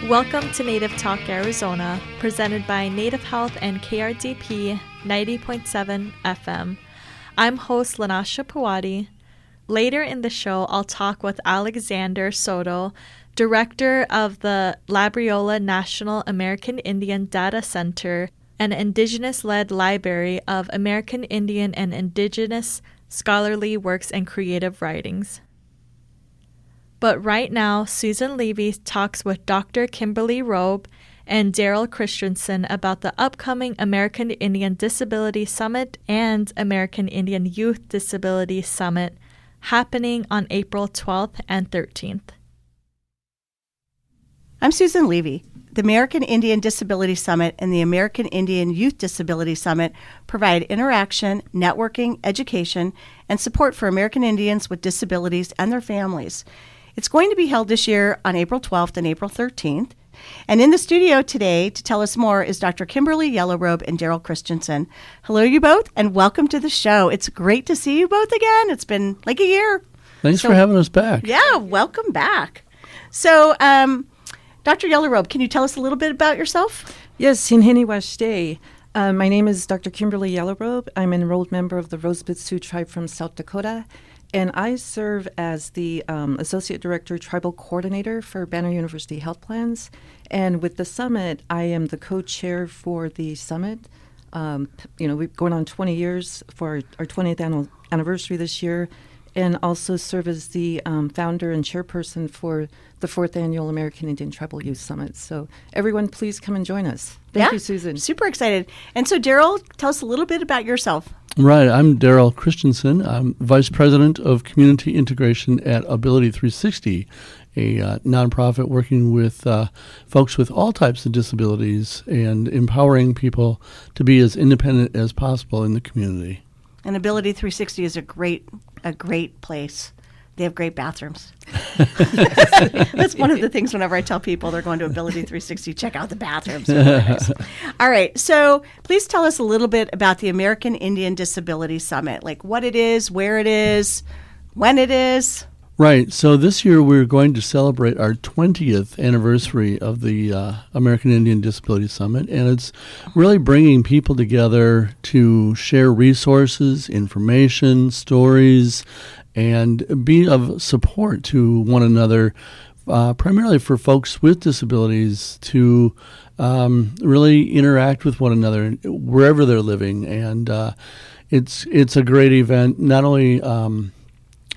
Welcome to Native Talk Arizona, presented by Native Health and KRDP 90.7 FM. I'm host Lanasha Pawadi. Later in the show, I'll talk with Alexander Soto, director of the Labriola National American Indian Data Center, an indigenous-led library of American Indian and indigenous scholarly works and creative writings. But right now, Susan Levy talks with Dr. Kimberly Robe and Darrel Christenson about the upcoming American Indian Disability Summit and American Indian Youth Disability Summit happening on April 12th and 13th. I'm Susan Levy. The American Indian Disability Summit and the American Indian Youth Disability Summit provide interaction, networking, education, and support for American Indians with disabilities and their families. It's going to be held this year on April 12th and April 13th. And in the studio today to tell us more is Dr. Kimberly Robe and Darrel Christenson. Hello, you both, and welcome to the show. It's great to see you both again. It's been like a year. Thanks for having us back. Yeah, welcome back. So, Dr. Robe, can you tell us a little bit about yourself? Yes, Hinhini Washte. My name is Dr. Kimberly Robe. I'm an enrolled member of the Rosebud Sioux tribe from South Dakota, and I serve as the Associate Director Tribal Coordinator for Banner University Health Plans. And with the summit, I am the co-chair for the summit. We're going on 20 years for our 20th anniversary this year, and also serve as the founder and chairperson for the 4th Annual American Indian Tribal Youth Summit. So everyone, please come and join us. Thank you, Susan. Super excited. And so, Darrel, tell us a little bit about yourself. Right. I'm Darrel Christenson. I'm Vice President of Community Integration at Ability 360, a nonprofit working with folks with all types of disabilities and empowering people to be as independent as possible in the community. And Ability 360 is a great place. They have great bathrooms. That's one of the things whenever I tell people they're going to Ability 360, check out the bathrooms. Nice. All right. So please tell us a little bit about the American Indian Disability Summit, like what it is, where it is, when it is. Right. So this year we're going to celebrate our 20th anniversary of the American Indian Disability Summit, and it's really bringing people together to share resources, information, stories, and be of support to one another, primarily for folks with disabilities to really interact with one another wherever they're living. And it's a great event, not only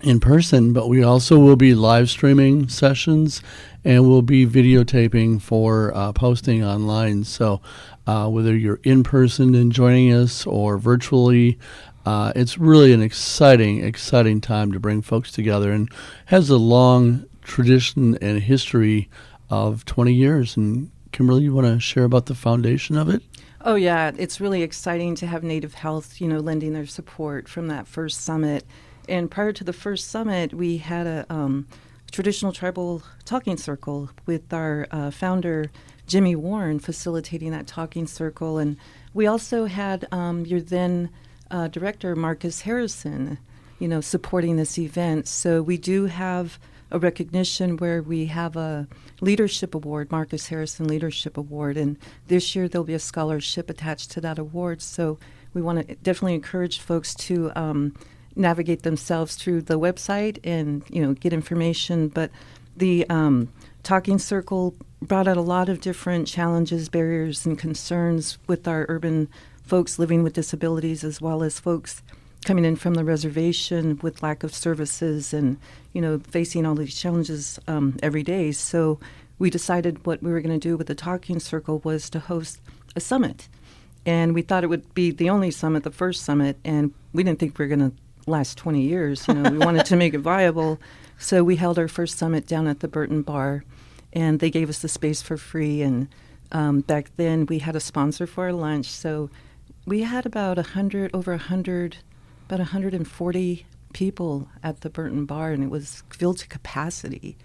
in person, but we also will be live streaming sessions, and we'll be videotaping for posting online. So whether you're in person and joining us or virtually, it's really an exciting time to bring folks together, and has a long tradition and history of 20 years. And Kimberly, you want to share about the foundation of it? Oh, yeah. It's really exciting to have Native Health, lending their support from that first summit. And prior to the first summit, we had a traditional tribal talking circle with our founder, Jimmy Warren, facilitating that talking circle. And we also had your then director, Marcus Harrison, supporting this event. So we do have a recognition where we have a leadership award, Marcus Harrison Leadership Award. And this year there'll be a scholarship attached to that award. So we want to definitely encourage folks to navigate themselves through the website and, get information. But the talking circle brought out a lot of different challenges, barriers, and concerns with our urban folks living with disabilities, as well as folks coming in from the reservation with lack of services and, facing all these challenges every day. So we decided what we were going to do with the talking circle was to host a summit. And we thought it would be the only summit, the first summit, and we didn't think we were going to last 20 years. We wanted to make it viable. So we held our first summit down at the Burton Bar, and they gave us the space for free. And back then we had a sponsor for our lunch. So we had about 140 people at the Burton Bar, and it was filled to capacity,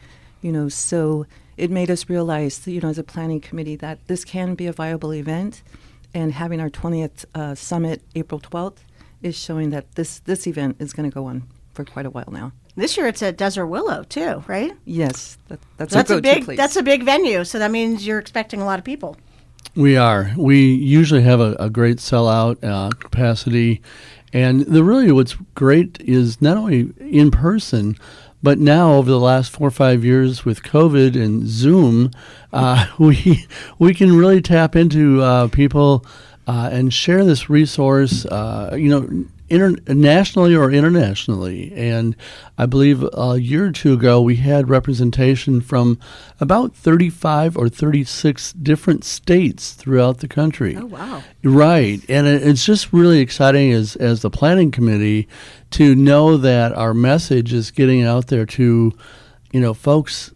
so it made us realize, as a planning committee, that this can be a viable event, and having our 20th summit April 12th is showing that this event is going to go on for quite a while now. This year it's at Desert Willow too, right? Yes, that's So our go-to place. that's a big venue. So that means you're expecting a lot of people. We are. We usually have a great sellout capacity. And what's great is not only in person, but now over the last 4 or 5 years with COVID and Zoom, we can really tap into people and share this resource, nationally or internationally. And I believe a year or two ago, we had representation from about 35 or 36 different states throughout the country. Oh, wow. Right. And it's just really exciting as the planning committee to know that our message is getting out there to, folks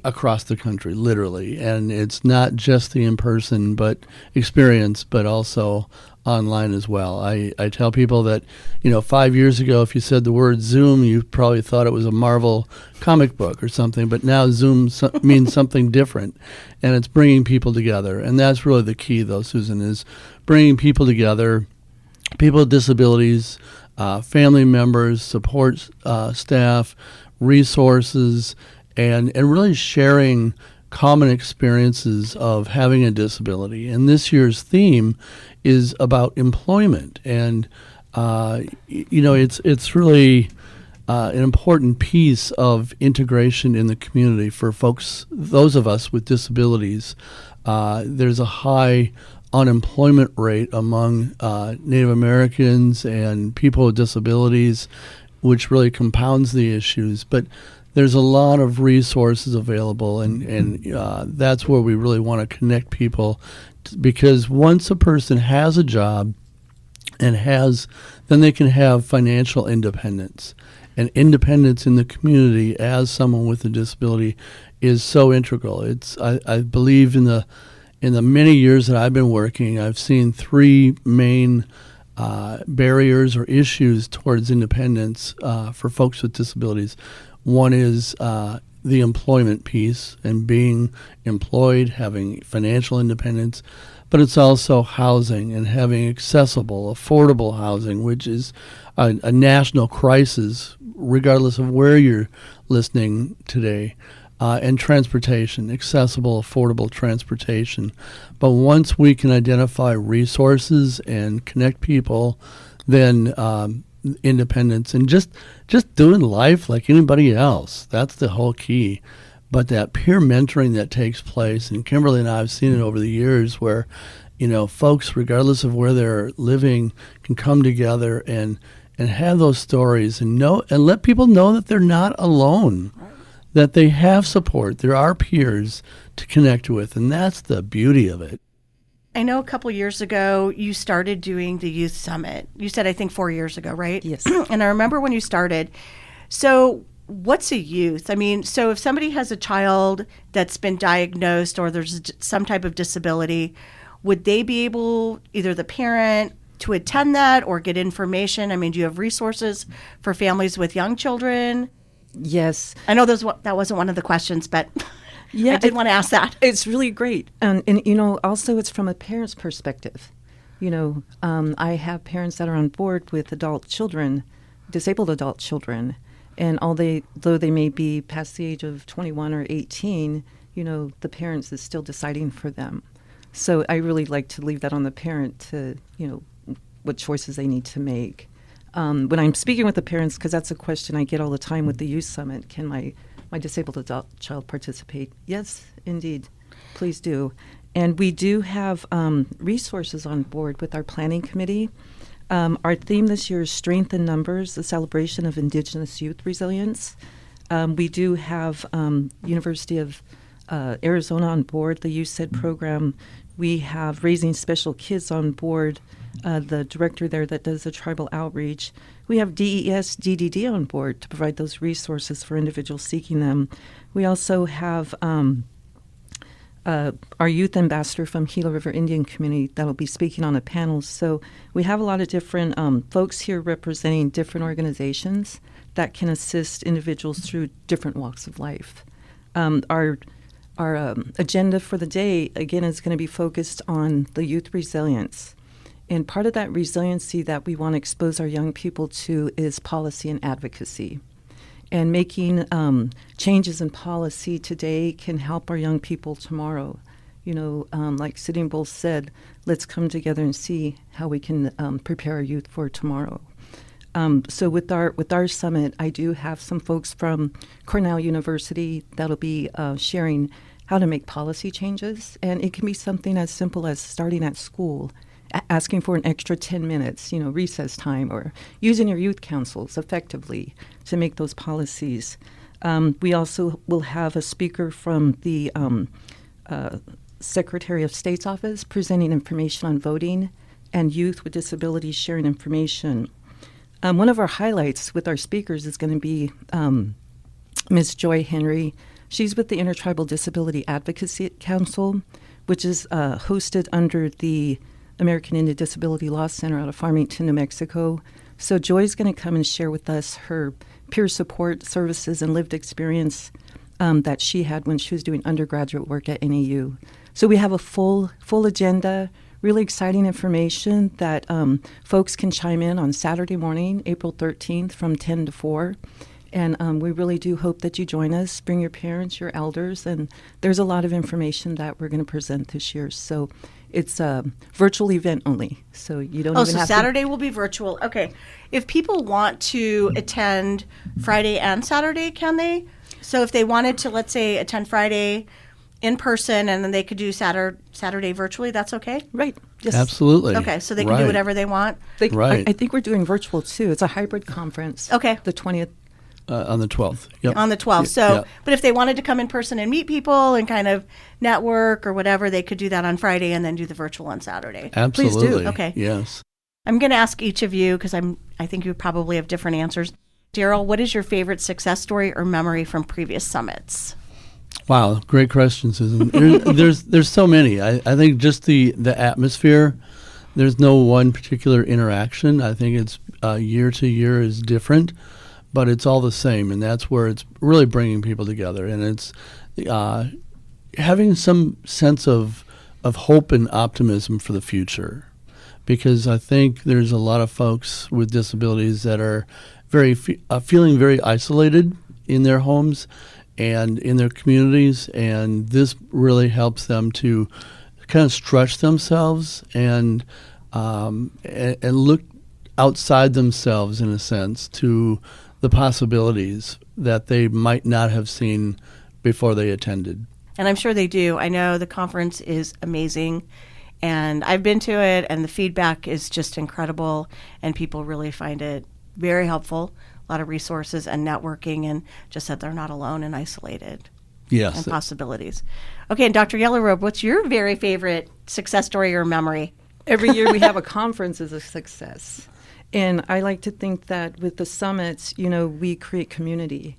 across the country, literally. And it's not just the in-person experience, but also online as well. I tell people that, 5 years ago, if you said the word Zoom, you probably thought it was a Marvel comic book or something, but now Zoom means something different, and it's bringing people together. And that's really the key, though, Susan, is bringing people together, people with disabilities, family members, support staff, resources, and really sharing common experiences of having a disability. And this year's theme is about employment. And, it's really an important piece of integration in the community for folks, those of us with disabilities. There's a high unemployment rate among Native Americans and people with disabilities, which really compounds the issues. But there's a lot of resources available, and that's where we really want to connect people, because once a person has a job then they can have financial independence. And independence in the community as someone with a disability is so integral. I believe in the many years that I've been working, I've seen three main barriers or issues towards independence for folks with disabilities. One is the employment piece and being employed, having financial independence, but it's also housing and having accessible, affordable housing, which is a national crisis, regardless of where you're listening today, and transportation, accessible, affordable transportation. But once we can identify resources and connect people, then independence and just doing life like anybody else. That's the whole key. But that peer mentoring that takes place, and Kimberly and I have seen it over the years where, folks, regardless of where they're living, can come together and have those stories and let people know that they're not alone, that they have support. There are peers to connect with, and that's the beauty of it. I know a couple years ago you started doing the youth summit. You said, I think 4 years ago, right? Yes. And I remember when you started. So what's a youth? I mean, so if somebody has a child that's been diagnosed or there's some type of disability, would they be able, either the parent, to attend that or get information? I mean, do you have resources for families with young children? Yes. I know that wasn't one of the questions, but yeah, I did want to ask that. It's really great. And also it's from a parent's perspective. I have parents that are on board with adult children, disabled adult children, and though they may be past the age of 21 or 18, the parents is still deciding for them. So I really like to leave that on the parent to, what choices they need to make. When I'm speaking with the parents, because that's a question I get all the time with the Youth Summit, can my disabled adult child participate? Yes, indeed. Please do. And we do have resources on board with our planning committee. Our theme this year is Strength in Numbers, the celebration of Indigenous youth resilience. We do have University of Arizona on board, the USED program. We have Raising Special Kids on board, the director there that does the tribal outreach. We have DES, DDD on board to provide those resources for individuals seeking them. We also have our youth ambassador from Gila River Indian Community that will be speaking on a panel. So we have a lot of different folks here representing different organizations that can assist individuals through different walks of life. Our agenda for the day, again, is going to be focused on the youth resilience. And part of that resiliency that we want to expose our young people to is policy and advocacy. And making changes in policy today can help our young people tomorrow. Like Sitting Bull said, let's come together and see how we can prepare our youth for tomorrow. So with our summit, I do have some folks from Cornell University that'll be sharing how to make policy changes. And it can be something as simple as starting at school, asking for an extra 10 minutes, recess time, or using your youth councils effectively to make those policies. We also will have a speaker from the Secretary of State's office presenting information on voting and youth with disabilities sharing information. One of our highlights with our speakers is going to be Ms. Joy Henry. She's with the Intertribal Disability Advocacy Council, which is hosted under the American Indian Disability Law Center out of Farmington, New Mexico. So Joy's going to come and share with us her peer support services and lived experience that she had when she was doing undergraduate work at NAU. So we have a full agenda, really exciting information that folks can chime in on Saturday morning, April 13th from 10 to 4. And we really do hope that you join us. Bring your parents, your elders, and there's a lot of information that we're going to present this year. So it's a virtual event only, so you don't even have Saturday will be virtual. Okay. If people want to attend Friday and Saturday, can they? So if they wanted to, let's say, attend Friday in person and then they could do Saturday virtually, that's okay? Right. Yes. Absolutely. Okay, so they can do whatever they want? Right. I think we're doing virtual, too. It's a hybrid conference. Okay. The 20th. On the 12th. Yep. On the 12th. So, But if they wanted to come in person and meet people and kind of network or whatever, they could do that on Friday and then do the virtual on Saturday. Absolutely. Please do. Okay. Yes. I'm going to ask each of you because I think you probably have different answers. Darrel, what is your favorite success story or memory from previous summits? Wow, great questions, Susan. There's so many. I think just the atmosphere. There's no one particular interaction. I think it's year to year is different, but it's all the same, and that's where it's really bringing people together, and it's having some sense of hope and optimism for the future, because I think there's a lot of folks with disabilities that are feeling very isolated in their homes and in their communities, and this really helps them to kind of stretch themselves and look outside themselves, in a sense, to the possibilities that they might not have seen before they attended. And I'm sure they do. I know the conference is amazing, and I've been to it, and the feedback is just incredible, and people really find it very helpful. A lot of resources and networking, and just that they're not alone and isolated. Yes. And possibilities. Okay, and Dr. Robe, what's your very favorite success story or memory? Every year we have a conference as a success. And I like to think that with the summits, we create community.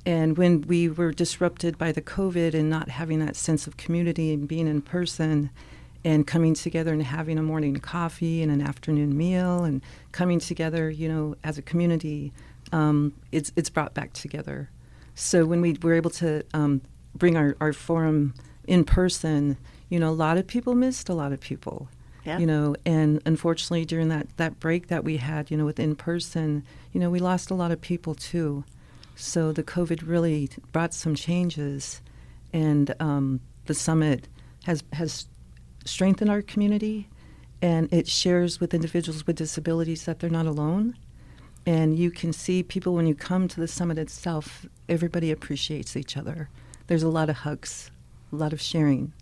And when we were disrupted by the COVID and not having that sense of community and being in person and coming together and having a morning coffee and an afternoon meal and coming together, as a community, it's brought back together. So when we were able to bring our forum in person, a lot of people missed a lot of people. Yeah. And unfortunately during that break that we had, with in person, we lost a lot of people too. So the COVID really brought some changes, and the summit has strengthened our community, and it shares with individuals with disabilities that they're not alone. And you can see people when you come to the summit itself, everybody appreciates each other. There's a lot of hugs, a lot of sharing,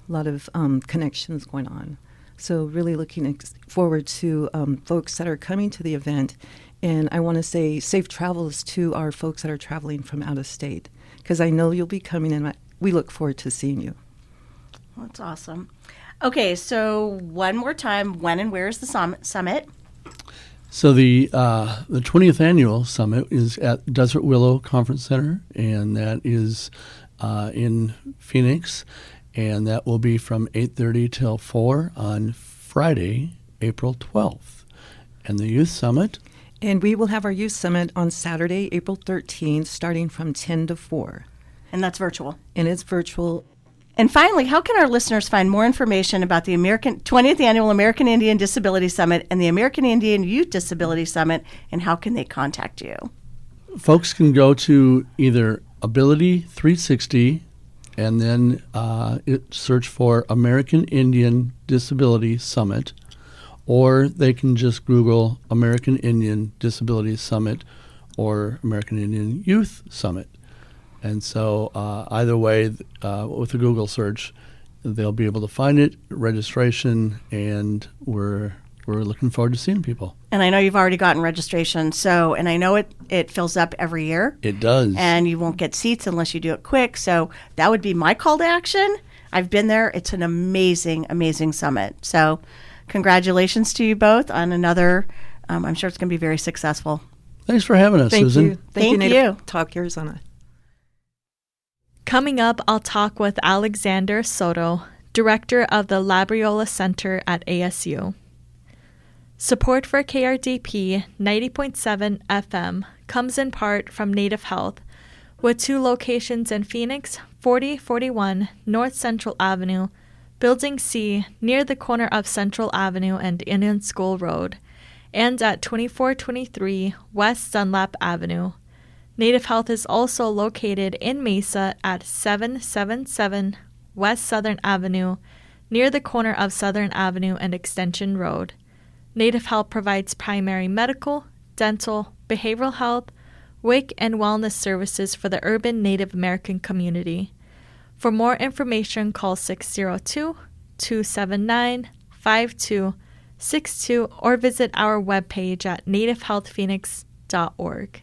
a lot of connections going on. So really looking forward to folks that are coming to the event. And I want to say safe travels to our folks that are traveling from out of state, because I know you'll be coming, and we look forward to seeing you. That's awesome. Okay, so one more time, when and where is the summit? So the 20th annual summit is at Desert Willow Conference Center, and that is in Phoenix, and that will be from 8:30 till 4 on Friday, April 12th. And the Youth Summit? And we will have our Youth Summit on Saturday, April 13th, starting from 10 to 4. And that's virtual? And it's virtual. And finally, how can our listeners find more information about the 20th Annual American Indian Disability Summit and the American Indian Youth Disability Summit, and how can they contact you? folks can go to either Ability 360 and then search for American Indian Disability Summit, or they can just Google American Indian Disability Summit or American Indian Youth Summit. And so either way, with a Google search, they'll be able to find it, registration, and we're looking forward to seeing people. And I know you've already gotten registration, and I know it fills up every year. It does. And you won't get seats unless you do it quick. So that would be my call to action. I've been there. It's an amazing, amazing summit. So congratulations to you both on another. I'm sure it's going to be very successful. Thanks for having us, Susan. You. Thank you, Native Talk Arizona. Coming up, I'll talk with Alexander Soto, director of the Labriola Center at ASU. Support for KRDP 90.7 FM comes in part from Native Health, with 2 locations in Phoenix, 4041 North Central Avenue, Building C, near the corner of Central Avenue and Indian School Road, and at 2423 West Dunlap Avenue. Native Health is also located in Mesa at 777 West Southern Avenue, near the corner of Southern Avenue and Extension Road. Native Health provides primary medical, dental, behavioral health, WIC, and wellness services for the urban Native American community. For more information, call 602-279-5262 or visit our webpage at nativehealthphoenix.org.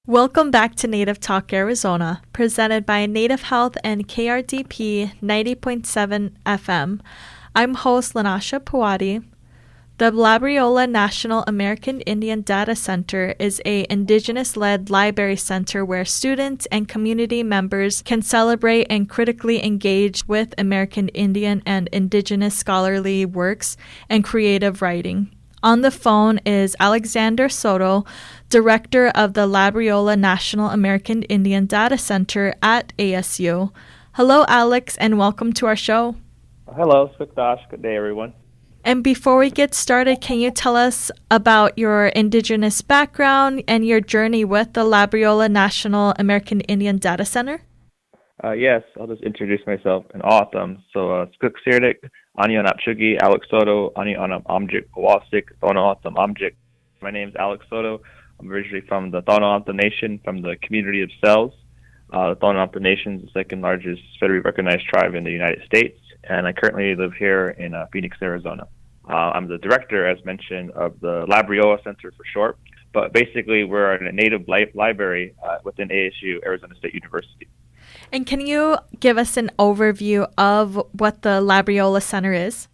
Welcome back to Native Talk Arizona, presented by Native Health and KRDP 90.7 FM. I'm host Lanasha Puwadi. The Labriola National American Indian Data Center is a Indigenous-led library center where students and community members can celebrate and critically engage with American Indian and Indigenous scholarly works and creative writing. On the phone is Alexander Soto, director of the Labriola National American Indian Data Center at ASU. Hello, Alex, and welcome to our show. Hello, Swikdash. Good day, everyone. And before we get started, can you tell us about your Indigenous background and your journey with the Labriola National American Indian Data Center? Yes, I'll just introduce myself and awesome. So, Skookserdik, Ani Anap Chugi, Alex Soto, Ani Anap Amjik, Awasik, Thonoatham Amjik. My name is Alex Soto. I'm originally from the Thonoatham Nation, from the community of Cells. The Thonoatham Nation is the second largest federally recognized tribe in the United States, and I currently live here in Phoenix, Arizona. I'm the director, as mentioned, of the Labriola Center for short, but basically we're a native library within ASU, Arizona State University. And can you give us an overview of what the Labriola Center is?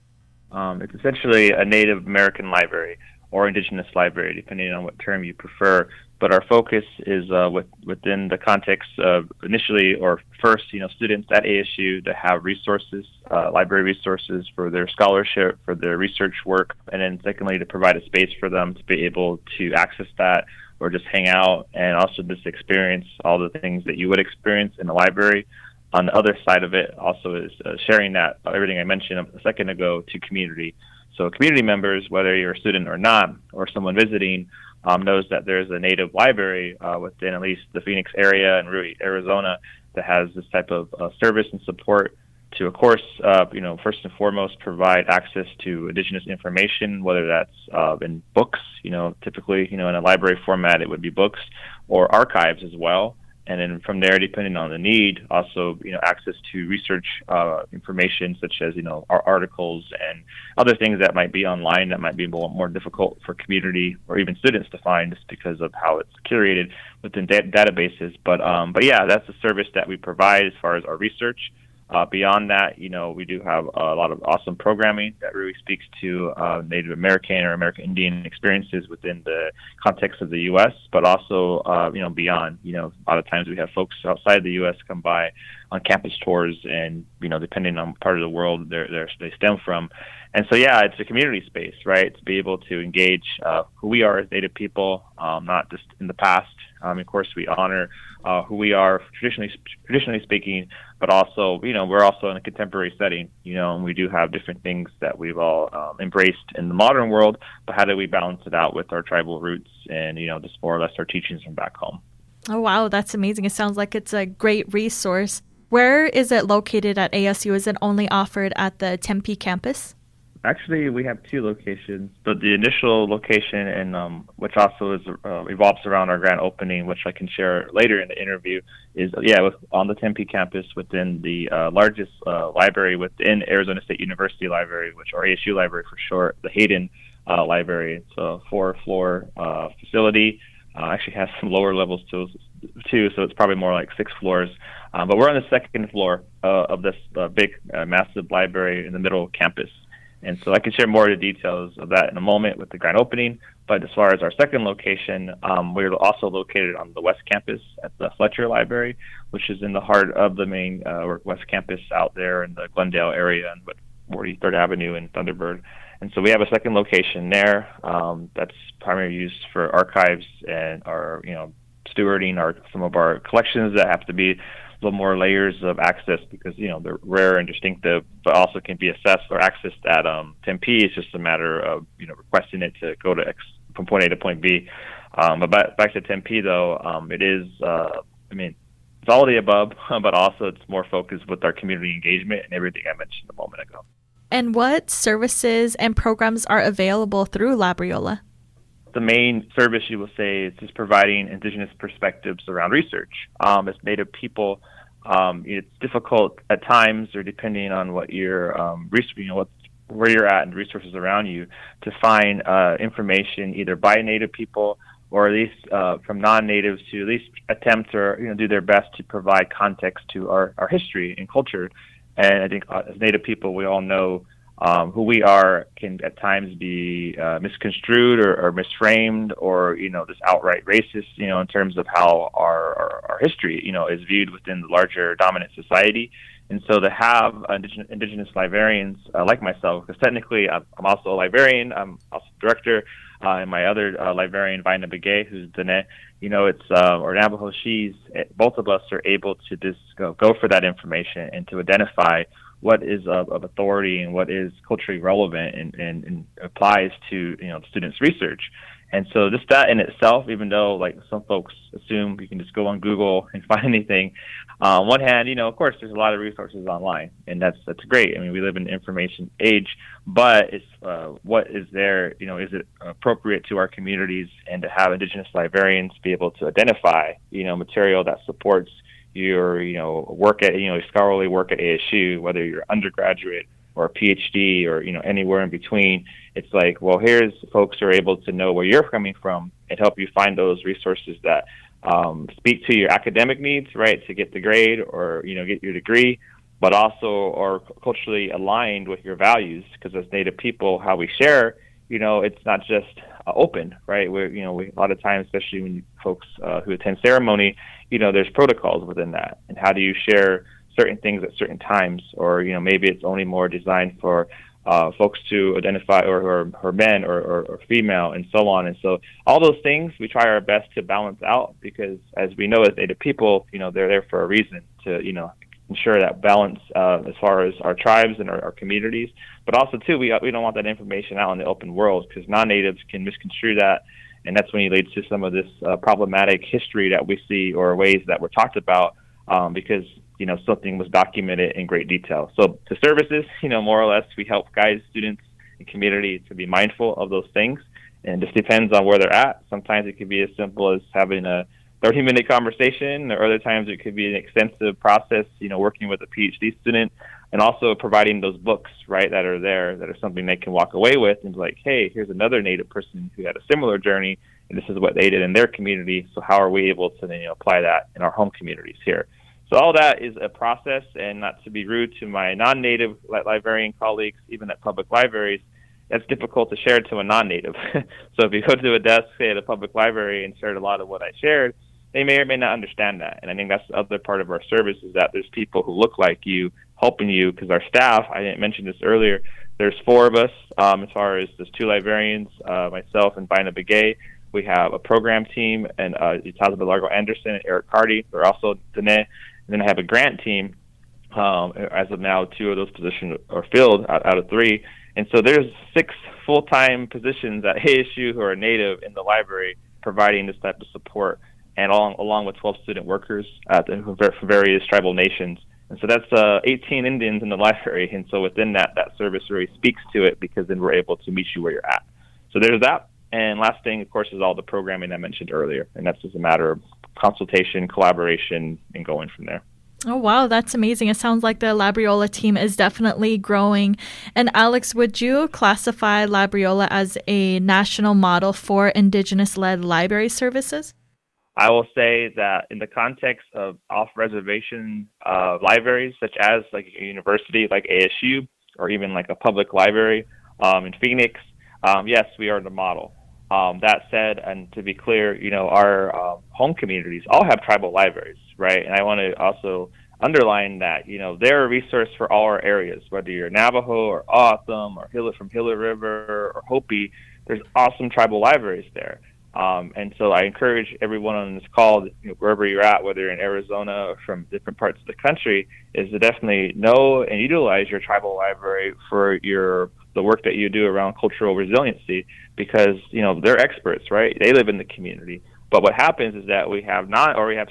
It's essentially a Native American library or Indigenous library, depending on what term you prefer. But our focus is within the context of initially or first, students at ASU to have resources, library resources for their scholarship, for their research work, and then secondly to provide a space for them to be able to access that or just hang out and also just experience all the things that you would experience in the library. On the other side of it also is sharing that, everything I mentioned a second ago, to community. So community members, whether you're a student or not, or someone visiting, knows that there's a native library within at least the Phoenix area and really Arizona that has this type of service and support to, of course, first and foremost, provide access to Indigenous information, whether that's in books, typically, in a library format, it would be books, or archives as well, And then from there, depending on the need, also access to research information such as our articles and other things that might be online that might be more difficult for community or even students to find just because of how it's curated within databases. But yeah, that's the service that we provide as far as our research. Beyond that, we do have a lot of awesome programming that really speaks to Native American or American Indian experiences within the context of the U.S., but also, beyond. A lot of times we have folks outside the U.S. come by on campus tours, and, depending on part of the world they stem from. And so, yeah, it's a community space, right, to be able to engage who we are as Native people, not just in the past. Of course, we honor who we are traditionally speaking, but also, we're also in a contemporary setting, and we do have different things that we've all embraced in the modern world, but how do we balance it out with our tribal roots and, just more or less our teachings from back home? Oh, wow, that's amazing. It sounds like it's a great resource. Where is it located at ASU? Is it only offered at the Tempe campus? Actually, we have two locations, but the initial location, and which also is revolves around our grand opening, which I can share later in the interview, is on the Tempe campus within the largest library within Arizona State University Library, or ASU Library for short, the Hayden Library. It's a 4-floor facility. Actually has some lower levels too, so it's probably more like 6 floors. But we're on the second floor of this big, massive library in the middle of campus. And so I can share more of the details of that in a moment with the grand opening. But as far as our second location, we're also located on the West Campus at the Fletcher Library, which is in the heart of the main West Campus out there in the Glendale area and 43rd Avenue and Thunderbird. And so we have a second location there that's primarily used for archives and our, stewarding some of our collections that have to be a little more layers of access because, they're rare and distinctive, but also can be assessed or accessed at Tempe. It's just a matter of, requesting it to go from point A to point B. But back to Tempe, though, it is, it's all of the above, but also it's more focused with our community engagement and everything I mentioned a moment ago. And what services and programs are available through Labriola? The main service, you will say, is just providing Indigenous perspectives around research. As Native people, it's difficult at times, or depending on what your where you're at and resources around you, to find information either by Native people or at least from non-natives to at least attempt or do their best to provide context to our history and culture. And I think as Native people, we all know who we are can at times be misconstrued or misframed or, just outright racist, in terms of how our history, is viewed within the larger dominant society. And so to have Indigenous librarians like myself, because technically I'm also a librarian, I'm also director, and my other librarian, Vaina Begay, who's Dene, or Navajo She's, both of us are able to just go for that information and to identify what is of authority and what is culturally relevant and applies to, the students' research. And so just that in itself, even though like some folks assume you can just go on Google and find anything, on one hand, of course, there's a lot of resources online, and that's great. We live in an information age, but it's what is there, is it appropriate to our communities, and to have Indigenous librarians be able to identify, material that supports your, work at, scholarly work at ASU, whether you're undergraduate or a PhD or, anywhere in between. It's like, well, here's folks who are able to know where you're coming from and help you find those resources that speak to your academic needs, right, to get the grade or, get your degree, but also are culturally aligned with your values. Because as Native people, how we share, it's not just open, right? We a lot of times, especially when folks who attend ceremony, there's protocols within that. And how do you share certain things at certain times? Or, maybe it's only more designed for folks to identify or men or female and so on. And so all those things we try our best to balance out, because as we know as Native people, they're there for a reason to, ensure that balance as far as our tribes and our communities. But also, too, we don't want that information out in the open world, because non-natives can misconstrue that. And that's when you lead to some of this problematic history that we see, or ways that were talked about, because, something was documented in great detail. So the services, more or less, we help guide students and community to be mindful of those things. And it just depends on where they're at. Sometimes it could be as simple as having a 30-minute conversation, or other times it could be an extensive process, working with a PhD student, and also providing those books, right, that are there, that are something they can walk away with and be like, hey, here's another Native person who had a similar journey, and this is what they did in their community, so how are we able to then apply that in our home communities here? So all that is a process, and not to be rude to my non-Native librarian colleagues, even at public libraries, that's difficult to share to a non-Native. So if you go to a desk, say at a public library, and shared a lot of what I shared, they may or may not understand that. And I think that's the other part of our service, is that there's people who look like you helping you, because our staff, I didn't mention this earlier, there's 4 of us, as far as there's 2 librarians, myself and Bina Begay. We have a program team, and Elizabeth Largo Anderson and Eric Carty. They're also Dene. And then I have a grant team. As of now, 2 of those positions are filled out of 3. And so there's 6 full-time positions at ASU who are Native in the library providing this type of support, and along with 12 student workers from various tribal nations. And so that's 18 Indians in the library. And so within that service really speaks to it, because then we're able to meet you where you're at. So there's that. And last thing, of course, is all the programming I mentioned earlier. And that's just a matter of consultation, collaboration, and going from there. Oh, wow. That's amazing. It sounds like the Labriola team is definitely growing. And Alex, would you classify Labriola as a national model for Indigenous-led library services? I will say that in the context of off-reservation libraries, such as like a university like ASU, or even like a public library in Phoenix, yes, we are the model. That said, and to be clear, our home communities all have tribal libraries, right? And I want to also underline that, they're a resource for all our areas, whether you're Navajo or O'odham or from Gila River or Hopi, there's awesome tribal libraries there. And so I encourage everyone on this call, wherever you're at, whether you're in Arizona or from different parts of the country, is to definitely know and utilize your tribal library for the work that you do around cultural resiliency, because they're experts, right? They live in the community. But what happens is that we have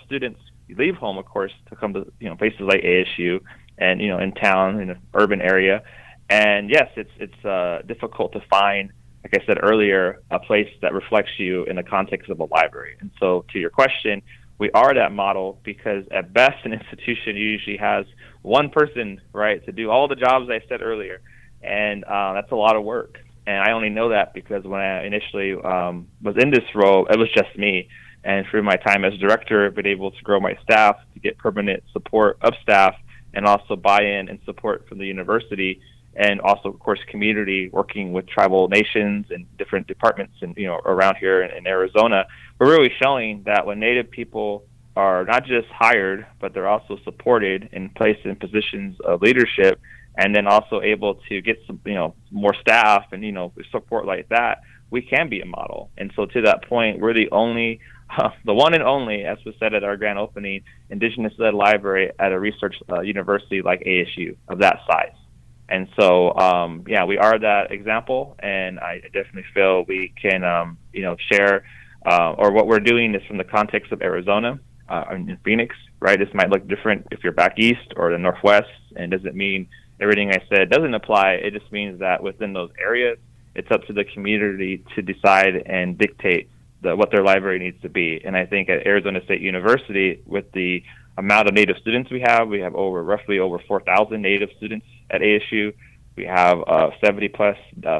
students leave home, of course, to come to places like ASU and in town, in an urban area, and yes, it's difficult to find, like I said earlier, a place that reflects you in the context of a library. And so to your question, we are that model, because at best an institution usually has one person, right, to do all the jobs I said earlier. And that's a lot of work. And I only know that because when I initially was in this role, it was just me. And through my time as director, I've been able to grow my staff to get permanent support of staff, and also buy-in and support from the university, and also, of course, community, working with tribal nations and different departments and around here in Arizona. We're really showing that when Native people are not just hired, but they're also supported and placed in positions of leadership, and then also able to get some more staff and support like that, we can be a model. And so to that point, we're the one and only, as was said at our grand opening, Indigenous-led library at a research university like ASU of that size. And so, we are that example, and I definitely feel we can, share, or what we're doing is from the context of Arizona, in Phoenix, right? This might look different if you're back east or the Northwest, and doesn't mean everything I said doesn't apply. It just means that within those areas, it's up to the community to decide and dictate what their library needs to be. And I think at Arizona State University, with the amount of Native students we have roughly over 4,000 Native students at ASU. We have 70 plus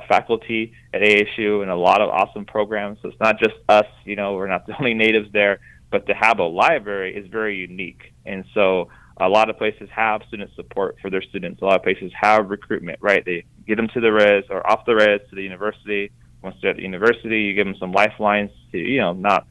faculty at ASU, and a lot of awesome programs. So it's not just us, we're not the only Natives there, but to have a library is very unique. And so a lot of places have student support for their students. A lot of places have recruitment, right? They get them to the res or off the res to the university. Once they're at the university, you give them some lifelines to, not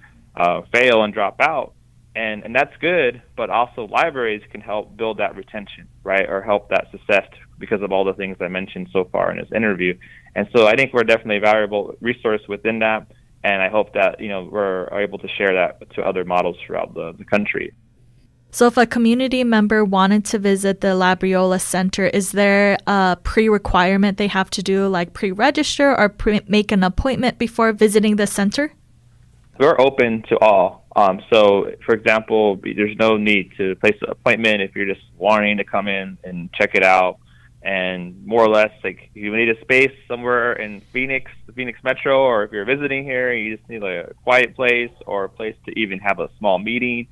fail and drop out. And that's good, but also libraries can help build that retention, right, or help that success because of all the things I mentioned so far in this interview. And so I think we're definitely a valuable resource within that, and I hope that, we're able to share that to other models throughout the country. So if a community member wanted to visit the Labriola Center, is there a pre-requirement they have to do, like pre-register or make an appointment before visiting the center? We're open to all. So, for example, there's no need to place an appointment if you're just wanting to come in and check it out. And more or less, like, if you need a space somewhere in Phoenix, the Phoenix Metro, or if you're visiting here, you just need a quiet place or a place to even have a small meeting.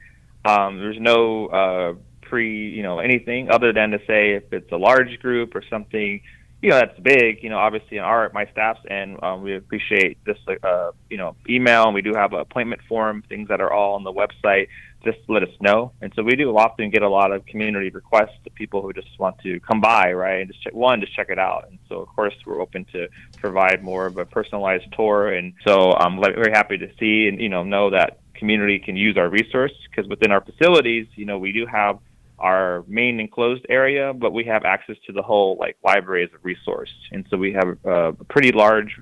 There's no anything other than to say if it's a large group or something, that's big. Obviously, my staff's and we appreciate this, email, and we do have an appointment form, things that are all on the website. Just let us know. And so we do often get a lot of community requests to people who just want to come by, right, and just check it out. And so, of course, we're open to provide more of a personalized tour. And so I'm very happy to see and, know that community can use our resource, because within our facilities, we do have our main enclosed area, but we have access to the whole library as a resource. And so we have a pretty large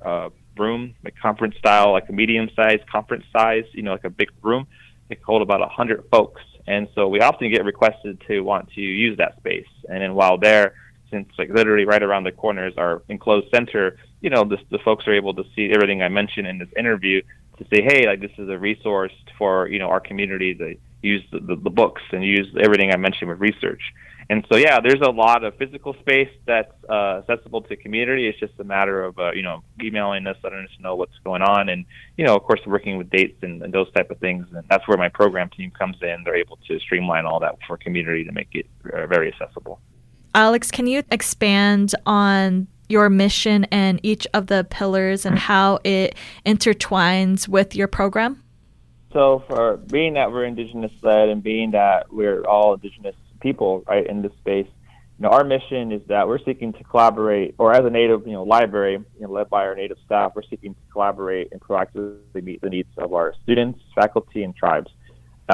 room, like conference style, like a medium-sized conference size, like a big room. It can hold about 100 folks. And so we often get requested to want to use that space. And then while there, since literally right around the corner is our enclosed center, the folks are able to see everything I mentioned in this interview, to say, hey, this is a resource for, our community to use the books and use everything I mentioned with research. And so, yeah, there's a lot of physical space that's accessible to community. It's just a matter of, emailing us, letting us know what's going on, and, of course, working with dates and those type of things. And that's where my program team comes in. They're able to streamline all that for community to make it very accessible. Alex, can you expand on your mission and each of the pillars and how it intertwines with your program? So for being that we're Indigenous-led and being that we're all Indigenous people, right, in this space, our mission is that we're seeking to collaborate, or as a Native, library, led by our Native staff, we're seeking to collaborate and proactively meet the needs of our students, faculty, and tribes,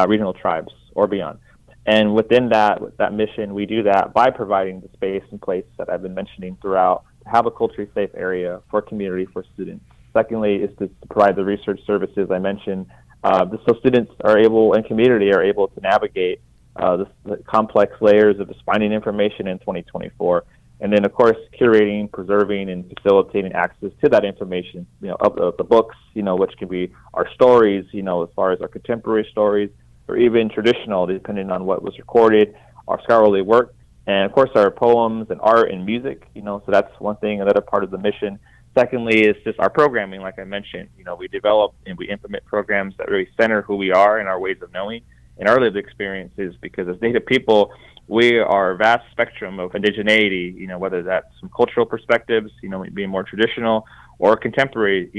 regional tribes, or beyond. And within that mission, we do that by providing the space and place that I've been mentioning throughout, to have a culturally safe area for community, for students. Secondly, is to provide the research services I mentioned, so students are able, and community are able to navigate the complex layers of just finding information in 2024. And then, of course, curating, preserving, and facilitating access to that information, of the books, which can be our stories, as far as our contemporary stories, or even traditional, depending on what was recorded, our scholarly work, and, of course, our poems and art and music, so that's one thing, another part of the mission. Secondly, is just our programming, like I mentioned. We develop and we implement programs that really center who we are and our ways of knowing and our lived experiences, because as Native people, we are a vast spectrum of indigeneity, whether that's from cultural perspectives, being more traditional, or contemporary,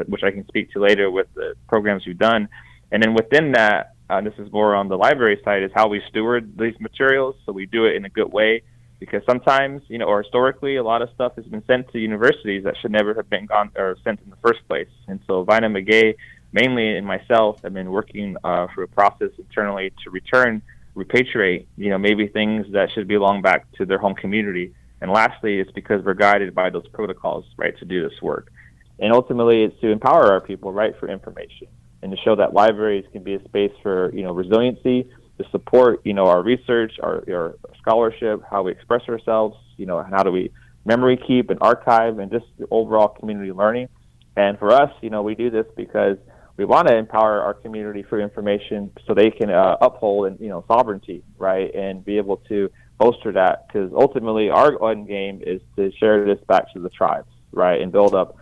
which I can speak to later with the programs we've done. And then within that, this is more on the library side, is how we steward these materials, so we do it in a good way. Because sometimes, or historically, a lot of stuff has been sent to universities that should never have been gone or sent in the first place. And so Vina McGay, mainly, and myself have been working through a process internally to repatriate, maybe things that should belong back to their home community. And lastly, it's because we're guided by those protocols, right, to do this work. And ultimately, it's to empower our people, right, for information, and to show that libraries can be a space for, resiliency, to support, our research, our scholarship, how we express ourselves, and how do we memory keep and archive, and just the overall community learning. And for us, we do this because we want to empower our community for information so they can uphold and, sovereignty, right, and be able to bolster that, because ultimately our end game is to share this back to the tribes, right, and build up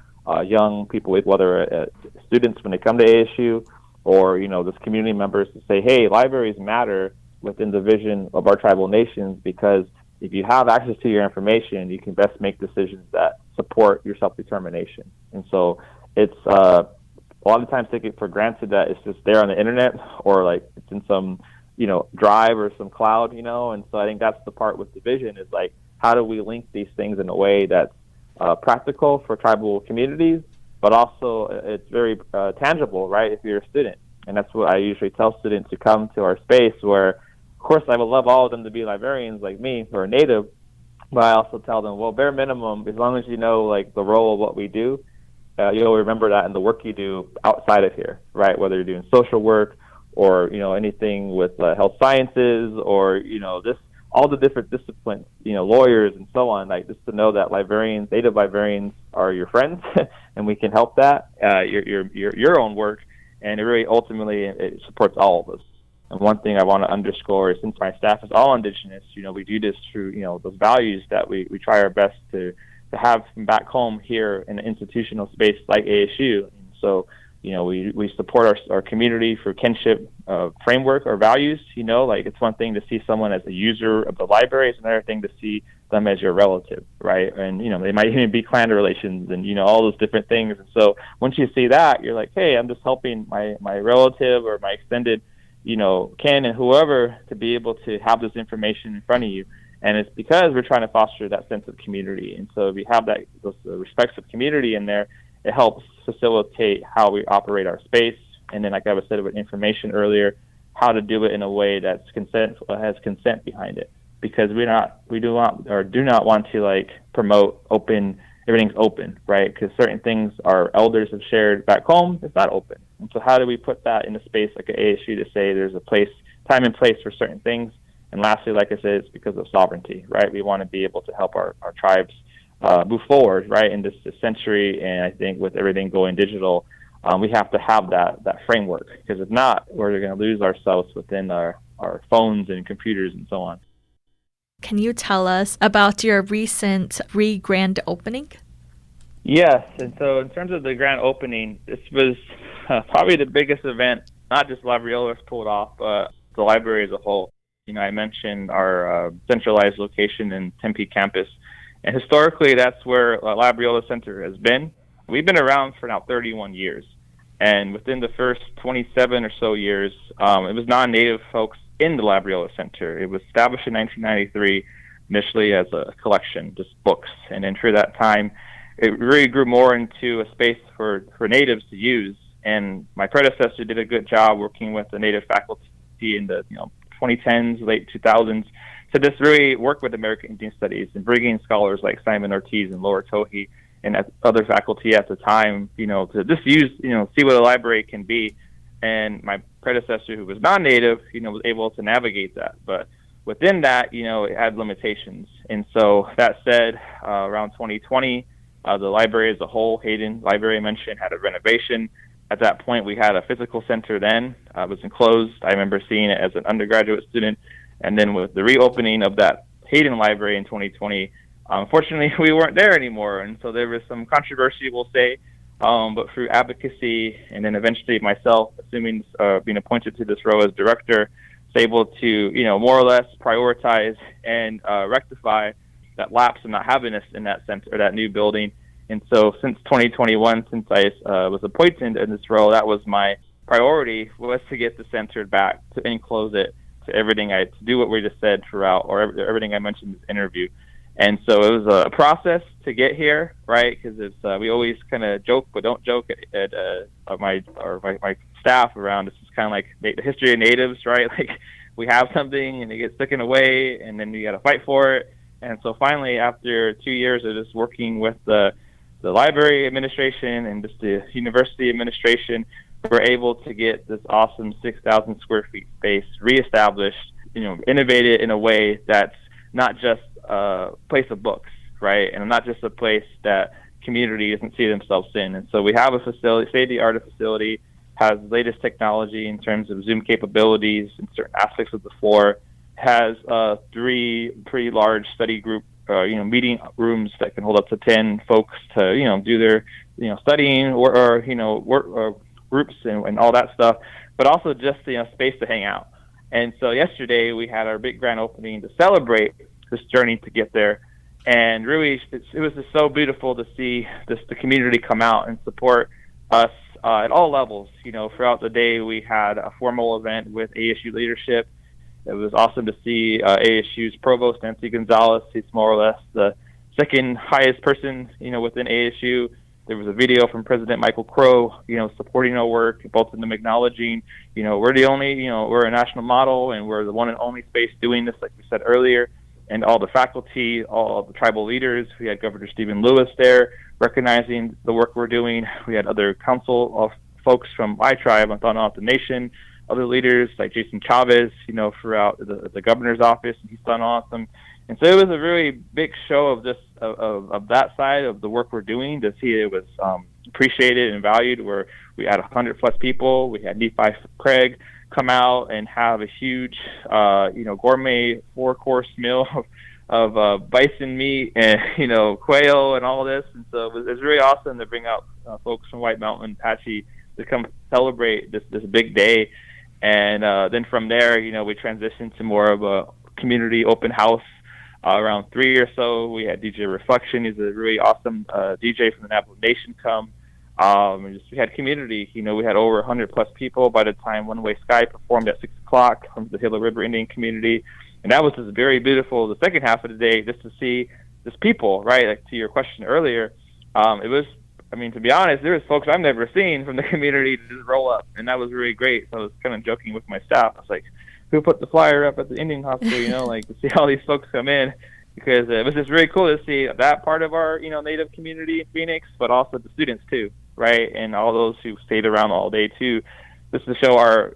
young people, with whether students when they come to ASU, or, this community members, to say, hey, libraries matter within the vision of our tribal nations, because if you have access to your information, you can best make decisions that support your self-determination. And so it's a lot of times taken for granted that it's just there on the internet, or it's in some, drive or some cloud, and so I think that's the part with the vision, is how do we link these things in a way that's practical for tribal communities, but also it's very tangible, right, if you're a student. And that's what I usually tell students who come to our space, where, of course, I would love all of them to be librarians like me, or Native, but I also tell them, well, bare minimum, as long as you know, the role of what we do, you'll remember that in the work you do outside of here, right, whether you're doing social work, or, anything with health sciences, or, this, all the different disciplines, lawyers and so on, just to know that librarians, Native librarians, are your friends, and we can help that, your own work, and it really ultimately it supports all of us. And one thing I want to underscore is, since my staff is all Indigenous, we do this through, those values that we try our best to have back home here in an institutional space like ASU. And so, we support our community for kinship framework or values. Like, it's one thing to see someone as a user of the library. It's another thing to see them as your relative, right? And, they might even be clan relations and, all those different things. And so once you see that, you're like, hey, I'm just helping my relative or my extended, kin and whoever to be able to have this information in front of you. And it's because we're trying to foster that sense of community. And so if you have those respects of community in there, it helps facilitate how we operate our space. And then, like I was said with information earlier, how to do it in a way that's has consent behind it. Because we do not want to promote everything's open, right? Because certain things our elders have shared back home, it's not open. And so how do we put that in a space like an ASU to say there's a time and place for certain things? And lastly, like I said, it's because of sovereignty, right? We want to be able to help our tribes move forward, right, in this century. And I think with everything going digital, we have to have that framework, because if not, we're going to lose ourselves within our phones and computers and so on. Can you tell us about your recent grand opening? Yes, and so in terms of the grand opening, this was probably the biggest event, not just Labriola pulled off, but the library as a whole. I mentioned our centralized location in Tempe campus, and historically that's where Labriola Center has been. We've been around for now 31 years, and within the first 27 or so years, it was non-Native folks in the Labriola Center. It was established in 1993, initially as a collection, just books, and then through that time, it really grew more into a space for natives to use. And my predecessor did a good job working with the Native faculty in the 2010s, late 2000s, to just really work with American Indian Studies and bringing scholars like Simon Ortiz and Laura Tohi and other faculty at the time, to just use, see what a library can be. And my predecessor, who was non-Native, was able to navigate that. But within that, it had limitations. And so that said, around 2020, the library as a whole, Hayden Library I mentioned, had a renovation. At that point, we had a physical center then. It was enclosed. I remember seeing it as an undergraduate student. And then with the reopening of that Hayden Library in 2020, unfortunately, we weren't there anymore. And so there was some controversy, we'll say, but through advocacy and then eventually myself, assuming being appointed to this role as director, was able to, more or less prioritize and rectify that lapse in not having us in that center, or that new building. And so since 2021, since I was appointed in this role, that was my priority, was to get the center back, to enclose it, to do what we just said throughout, or everything I mentioned in this interview. And so it was a process to get here, right? Because we always kind of joke, but don't joke at my staff around. This is kind of like the history of natives, right? Like, we have something and it gets taken away, and then we got to fight for it. And so finally, after 2 years of just working with the library administration and just the university administration, we're able to get this awesome 6,000 square feet space reestablished, innovated in a way that's not just a place of books, right? And not just a place that community doesn't see themselves in. And so we have a facility, state-of-the-art facility, has the latest technology in terms of Zoom capabilities in certain aspects of the floor, has 3 pretty large study group, meeting rooms that can hold up to 10 folks to, do their, studying or work groups and all that stuff, but also just, space to hang out. And so yesterday we had our big grand opening to celebrate this journey to get there. And really, it was just so beautiful to see the community come out and support us at all levels. Throughout the day, we had a formal event with ASU leadership. It was awesome to see ASU's provost, Nancy Gonzalez. He's more or less the second highest person, within ASU. There was a video from President Michael Crow, supporting our work, both in them acknowledging, we're the only, we're a national model, and we're the one and only space doing this, like we said earlier. And all the faculty, all the tribal leaders. We had Governor Stephen Lewis there recognizing the work we're doing. We had other council of folks from my tribe, Montana Nation, other leaders like Jason Chavez, throughout the governor's office, and he's done awesome. And so it was a really big show of this, of that side of the work we're doing, to see it was appreciated and valued. Where we had 100+ people. We had Nephi Craig, come out and have a huge, gourmet 4-course meal of bison meat and, quail and all this. And so it was really awesome to bring out folks from White Mountain Apache to come celebrate this big day. And then from there, we transitioned to more of a community open house. Around 3 or so, we had DJ Reflection. He's a really awesome DJ from the Navajo Nation come. We had community. We had over 100 plus people by the time One Way Sky performed at 6 o'clock from the Gila River Indian community. And that was just very beautiful the second half of the day, just to see this people, right? Like to your question earlier, it was, to be honest, there was folks I've never seen from the community to just roll up. And that was really great. So I was kind of joking with my staff. I was like, who put the flyer up at the Indian hospital, to see all these folks come in, because it was just really cool to see that part of our, Native community in Phoenix, but also the students too, right? And all those who stayed around all day too, just to show our,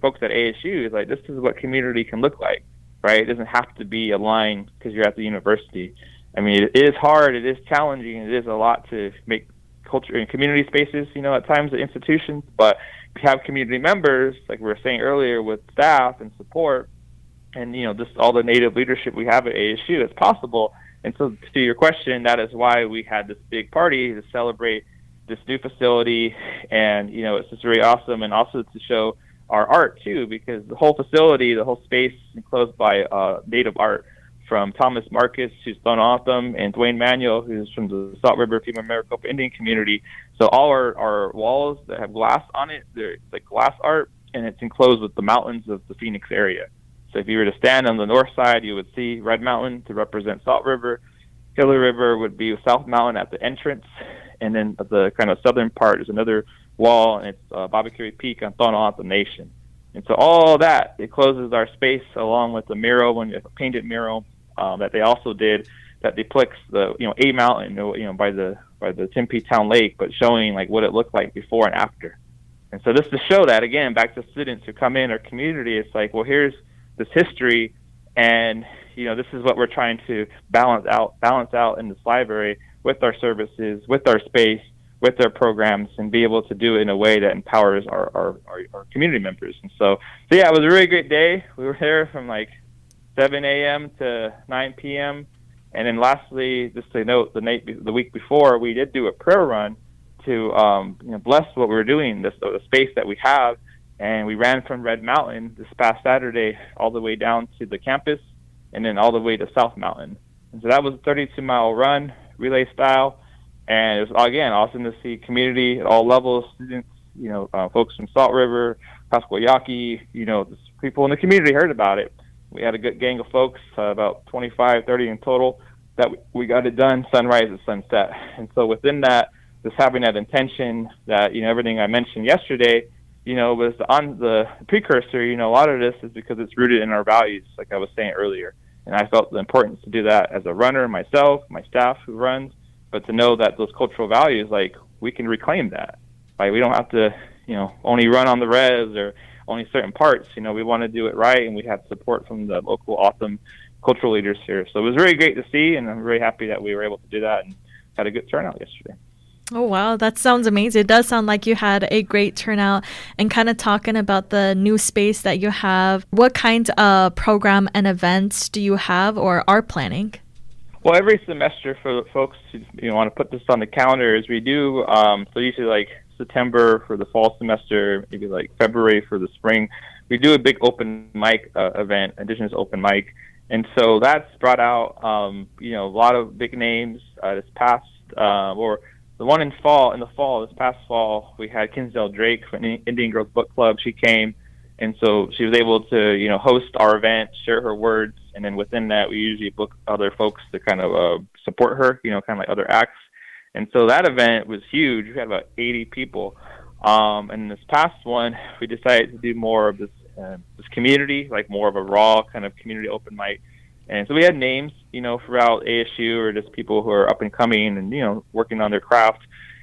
folks at ASU, is like, this is what community can look like, right? It doesn't have to be aligned because you're at the university. It is hard, it is challenging, it is a lot to make culture and community spaces, at times at institutions, but if you have community members, like we were saying earlier, with staff and support, and just all the Native leadership we have at ASU, it's possible. And so, to your question, that is why we had this big party to celebrate this new facility, and it's just really awesome, and also to show our art too, because the whole facility, the whole space, is enclosed by Native art from Thomas Marcus, who's Thon-Otham, and Dwayne Manuel, who's from the Salt River Female Maricopa Indian community. So all our walls that have glass on it, it's like glass art, and it's enclosed with the mountains of the Phoenix area. So if you were to stand on the north side, you would see Red Mountain to represent Salt River. Gila River would be South Mountain at the entrance, and then the kind of southern part is another wall, and it's Babakiri Peak on Thon-Otham Nation. And so all that, it closes our space, along with the mural, a painted mural that they also did, that depicts the A Mountain, by the Tempe Town Lake, but showing like what it looked like before and after. And so just to show that, again, back to students who come in our community, it's like, well, here's this history, and this is what we're trying to balance out in this library with our services, with our space, with our programs, and be able to do it in a way that empowers our community members. And so yeah, it was a really great day. We were there from like 7 a.m. to 9 p.m. And then lastly, just to note, the week before, we did do a prayer run to bless what we were doing, the space that we have. And we ran from Red Mountain this past Saturday all the way down to the campus, and then all the way to South Mountain. And so that was a 32-mile run, relay style. And it was, again, awesome to see community at all levels, students, folks from Salt River, Pasquayaki, people in the community heard about it. We had a good gang of folks, about 25, 30 in total, that we got it done sunrise to sunset. And so within that, just having that intention that, everything I mentioned yesterday, was on the precursor. A lot of this is because it's rooted in our values, like I was saying earlier. And I felt the importance to do that as a runner, myself, my staff who runs, but to know that those cultural values, like, we can reclaim that. Like, we don't have to, only run on the res or only certain parts. We want to do it right, and we had support from the local awesome cultural leaders here. So it was really great to see, and I'm really happy that we were able to do that and had a good turnout yesterday. Oh, wow. That sounds amazing. It does sound like you had a great turnout. And kind of talking about the new space that you have, what kind of program and events do you have or are planning? Well, every semester, for folks who want to put this on the calendar, is we do, so usually like September for the fall semester, maybe like February for the spring, we do a big open mic event, Indigenous open mic. And so that's brought out, a lot of big names this past, or the one in the fall, this past fall, we had Kinsdale Drake from Indian Girls Book Club. She came, and so she was able to, host our event, share her words, and then within that, we usually book other folks to kind of support her, kind of like other acts. And so that event was huge. We had about 80 people. And this past one, we decided to do more of this community, like more of a raw kind of community open mic. And so we had names, throughout ASU, or just people who are up and coming and, working on their craft.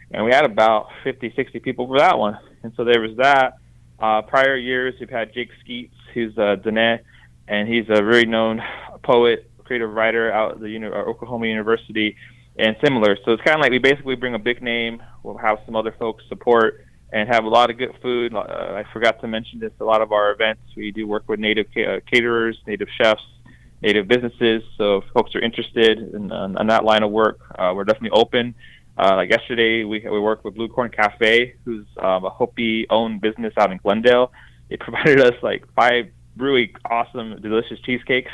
And we had about 50, 60 people for that one. And so there was that. Prior years, we've had Jake Skeets, who's Dene, and he's a very known poet, creative writer out at the Oklahoma University, and similar. So it's kind of like we basically bring a big name. We'll have some other folks support, and have a lot of good food. I forgot to mention this. A lot of our events, we do work with native caterers, native chefs, native businesses. So if folks are interested in that line of work, we're definitely open. Like yesterday, we worked with Blue Corn Cafe, who's a Hopi-owned business out in Glendale. They provided us like 5 really awesome, delicious cheesecakes.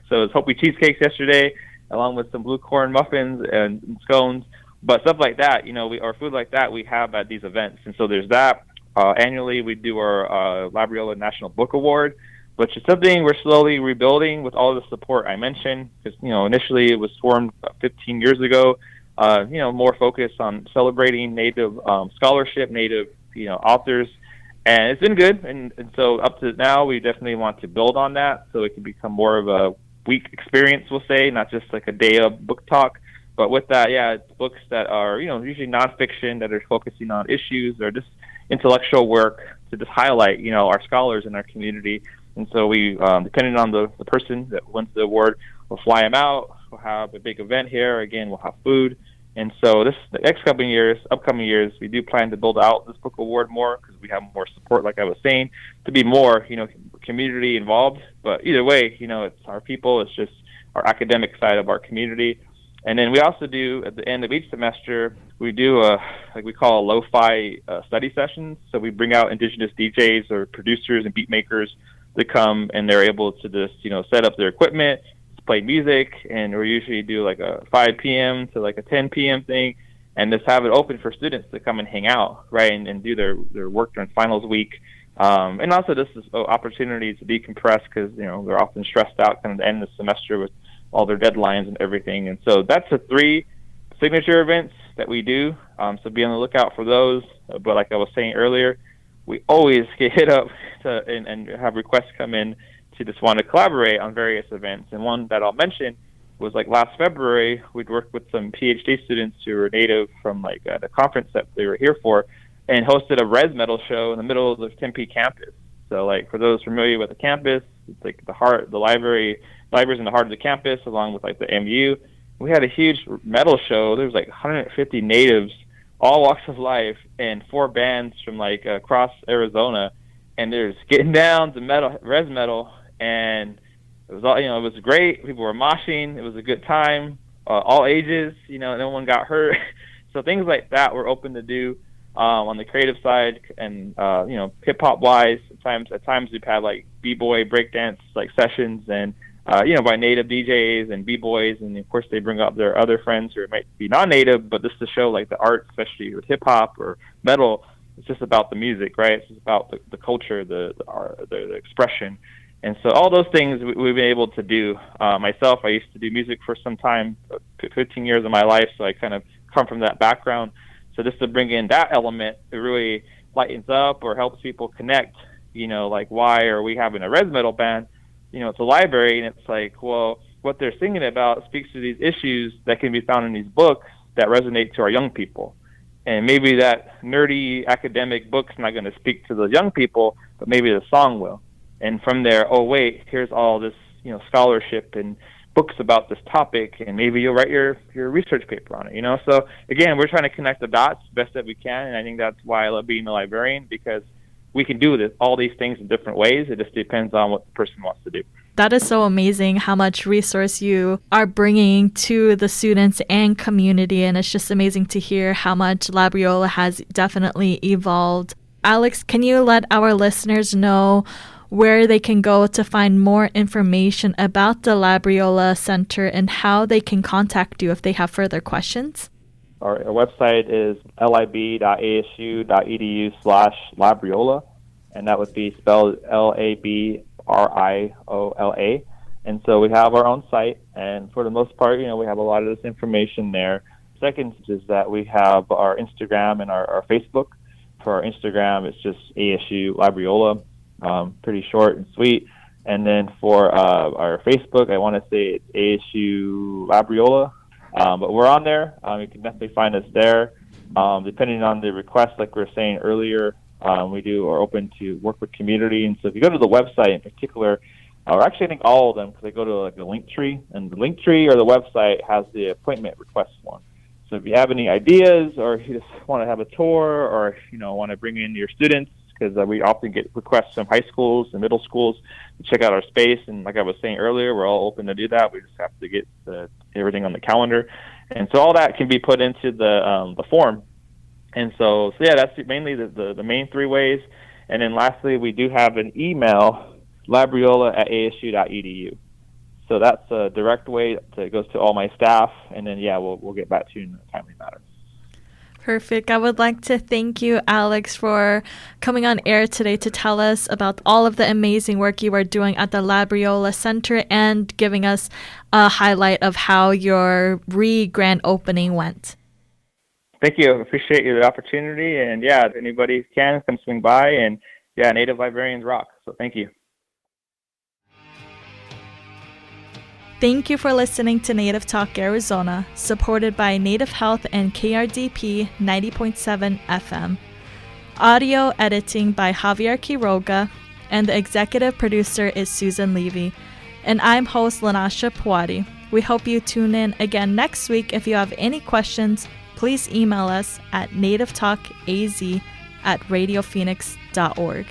So it was Hopi cheesecakes yesterday, along with some blue corn muffins and scones. But stuff like that, or food like that, we have at these events. And so there's that. Annually, we do our Labriola National Book Award, which is something we're slowly rebuilding with all the support I mentioned. Because, initially it was formed 15 years ago, more focused on celebrating Native scholarship, Native, authors. And it's been good. And so up to now, we definitely want to build on that so it can become more of a week experience, we'll say, not just like a day of book talk. But with that, it's books that are, usually nonfiction, that are focusing on issues or just intellectual work to just highlight, our scholars in our community. And so we, depending on the person that wins the award, we'll fly them out. We'll have a big event here. Again, we'll have food. And so the upcoming years, we do plan to build out this book award more because we have more support, like I was saying, to be more, community involved. But either way, it's our people. It's just our academic side of our community. And then we also do, at the end of each semester, we do we call a lo-fi study sessions. So we bring out indigenous DJs or producers and beat makers to come, and they're able to just, set up their equipment, play music, and we usually do like a 5 p.m. to like a 10 p.m. thing, and just have it open for students to come and hang out, right, and do their work during finals week. And also this is an opportunity to decompress because, they're often stressed out kind of the end of the semester with all their deadlines and everything. And so that's the 3 signature events that we do. So be on the lookout for those. But like I was saying earlier, we always get hit up and have requests come in to just want to collaborate on various events. And one that I'll mention was like last February, we'd worked with some PhD students who were native from like the conference that they were here for, and hosted a res metal show in the middle of the Tempe campus. So like for those familiar with the campus, it's like the library's in the heart of the campus, along with like the MU. We had a huge metal show. There was like 150 natives, all walks of life, and 4 bands from like across Arizona, and they're just getting down to res metal, and it was all, it was great. People were moshing. It was a good time, all ages. No one got hurt. So things like that we're open to do on the creative side, and hip hop wise. At times we've had like b-boy breakdance like sessions, and by native DJs and b-boys, and of course they bring up their other friends who might be non-native, but just to show like the art, especially with hip hop or metal. It's just about the music, right? It's just about the culture, the art, the expression. And so all those things we've been able to do. Myself, I used to do music for some time, 15 years of my life, so I kind of come from that background. So just to bring in that element, it really lightens up or helps people connect, like why are we having a res metal band? It's a library, and it's like, well, what they're singing about speaks to these issues that can be found in these books that resonate to our young people. And maybe that nerdy academic book's not going to speak to the young people, but maybe the song will. And from there, oh, wait, here's all this, scholarship and books about this topic, and maybe you'll write your research paper on it, So, again, we're trying to connect the dots best that we can, and I think that's why I love being a librarian, because we can do all these things in different ways. It just depends on what the person wants to do. That is so amazing how much resource you are bringing to the students and community, and it's just amazing to hear how much Labriola has definitely evolved. Alex, can you let our listeners know where they can go to find more information about the Labriola Center and how they can contact you if they have further questions? Our website is lib.asu.edu/Labriola, and that would be spelled Labriola. And so we have our own site, and for the most part, we have a lot of this information there. Second is that we have our Instagram and our Facebook. For our Instagram, it's just ASU Labriola, pretty short and sweet. And then for our Facebook, I want to say it's ASU Labriola. But we're on there. You can definitely find us there. Depending on the request, like we were saying earlier, we are open to work with community. And so if you go to the website in particular, or actually I think all of them, because they go to like the link tree, and the link tree or the website has the appointment request form. So So if you have any ideas, or if you just want to have a tour, or want to bring in your students, because we often get requests from high schools and middle schools to check out our space. And like I was saying earlier, we're all open to do that. We just have to get everything on the calendar, and so all that can be put into the form. And so yeah, that's mainly the main three ways. And then lastly, we do have an email, labriola@asu.edu. So that's a direct way that goes to all my staff, and then we'll get back to you in a timely manner. Perfect. I would like to thank you, Alex, for coming on air today to tell us about all of the amazing work you are doing at the Labriola Center and giving us a highlight of how your grand opening went. Thank you. I appreciate the opportunity. And if anybody can, come swing by. And Native Librarians rock. So thank you. Thank you for listening to Native Talk Arizona, supported by Native Health and KRDP 90.7 FM. Audio editing by Javier Quiroga, and the executive producer is Susan Levy. And I'm host Lanasha Puwadi. We hope you tune in again next week. If you have any questions, please email us at nativetalkaz@radiophoenix.org.